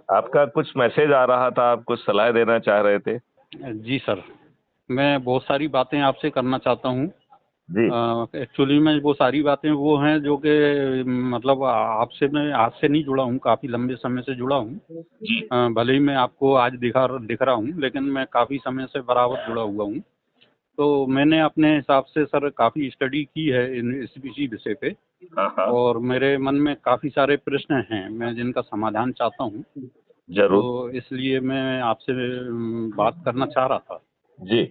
आपका कुछ मैसेज आ रहा था, आप कुछ सलाह देना चाह रहे थे? जी सर, मैं बहुत सारी बातें आपसे करना चाहता हूँ। जी। एक्चुअली में वो सारी बातें वो हैं जो कि मतलब आपसे मैं आज से नहीं जुड़ा हूँ, काफ़ी लंबे समय से जुड़ा हूँ। जी। भले ही मैं आपको आज दिख रहा हूँ, लेकिन मैं काफ़ी समय से बराबर जुड़ा हुआ हूँ। तो मैंने अपने हिसाब से सर काफ़ी स्टडी की है इसी विषय पे, हाँ, हाँ। और मेरे मन में काफ़ी सारे प्रश्न हैं, मैं जिनका समाधान चाहता हूँ। ज़रूर। तो इसलिए मैं आपसे बात करना चाह रहा था। जी।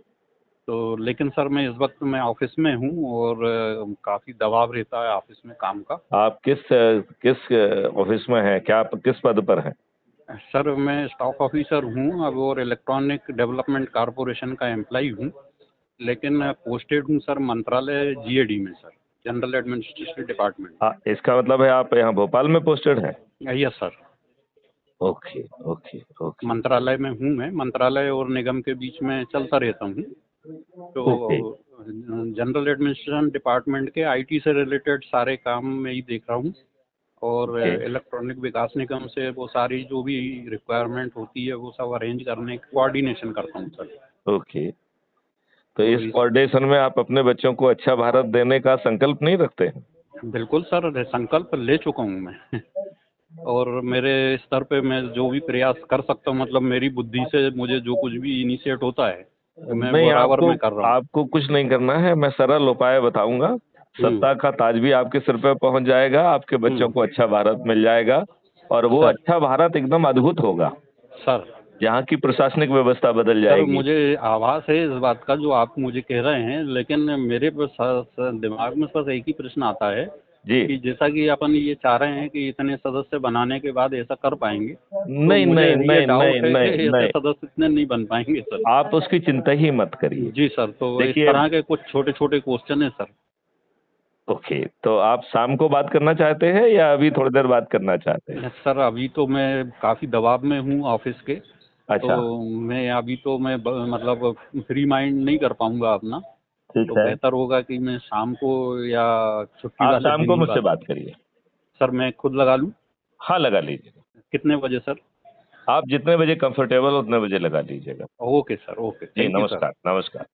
तो लेकिन सर मैं इस वक्त मैं ऑफिस में हूँ और काफ़ी दबाव रहता है ऑफिस में काम का। आप किस ऑफिस में हैं? क्या आप किस पद पर हैं? सर मैं स्टाफ ऑफिसर हूँ अब, और इलेक्ट्रॉनिक डेवलपमेंट कॉरपोरेशन का एम्प्लॉय हूँ, लेकिन पोस्टेड हूँ सर मंत्रालय जीएडी में सर, जनरल एडमिनिस्ट्रेटिव डिपार्टमेंट। इसका मतलब है आप यहाँ भोपाल में पोस्टेड हैं? Yes sir. Okay, okay, okay, मंत्रालय में हूँ मैं, मंत्रालय और निगम के बीच में चलता रहता हूँ। ओके, तो जनरल एडमिनिस्ट्रेशन डिपार्टमेंट के आईटी से रिलेटेड सारे काम मैं ही देख रहा हूँ, और ओके, इलेक्ट्रॉनिक विकास निगम से वो सारी जो भी रिक्वायरमेंट होती है वो सब अरेंज करने की कोऑर्डिनेशन करता हूँ सर। ओके। तो तो इस कोऑर्डिनेशन में आप अपने बच्चों को अच्छा भारत देने का संकल्प नहीं रखते हैं? बिल्कुल सर, संकल्प ले चुका हूँ मैं और मेरे स्तर पे मैं जो भी प्रयास कर सकता हूँ, मतलब मेरी बुद्धि से मुझे जो कुछ भी इनिशिएट होता है मैं नहीं, बराबर आपको में कर रहा हूँ। आपको कुछ नहीं करना है, मैं सरल उपाय बताऊंगा। हम्म। सत्ता का ताज भी आपके सिर पे पहुंच जाएगा, आपके बच्चों को अच्छा भारत मिल जाएगा और वो सर। अच्छा भारत एकदम अद्भुत होगा, सर। जहाँ की प्रशासनिक व्यवस्था बदल सर जाएगी। मुझे आभास है इस बात का जो आप मुझे कह रहे हैं, लेकिन मेरे दिमाग में बस एक ही प्रश्न आता है जी। कि जैसा कि अपन ये चाह रहे हैं कि इतने सदस्य बनाने के बाद ऐसा कर पाएंगे, तो नहीं, मुझे नहीं, ये नहीं, नहीं, डाउट है कि नहीं, ऐसे नहीं, सदस्य इतने नहीं बन पाएंगे सर। आप उसकी चिंता ही मत करिए। जी सर, तो इस देखिए, तरह के कुछ छोटे छोटे क्वेश्चन है सर। ओके, तो आप शाम को बात करना चाहते हैं या अभी थोड़ी देर बात करना चाहते हैं? सर अभी तो मैं काफ़ी दबाव में हूँ ऑफिस के, तो अच्छा। मैं अभी तो मैं मतलब फ्री माइंड नहीं कर पाऊंगा अपना। ठीक तो है। बेहतर होगा कि मैं शाम को या छुट्टी आप वाले शाम दिन को ही मुझसे बात बात करूँ। करिए। सर मैं खुद लगा लूँ? हाँ, लगा लीजिए। कितने बजे सर? आप जितने बजे कंफर्टेबल हो उतने बजे लगा लीजिएगा। ओके सर, ओके, जी, थैंक यू सर। नमस्कार, नमस्कार।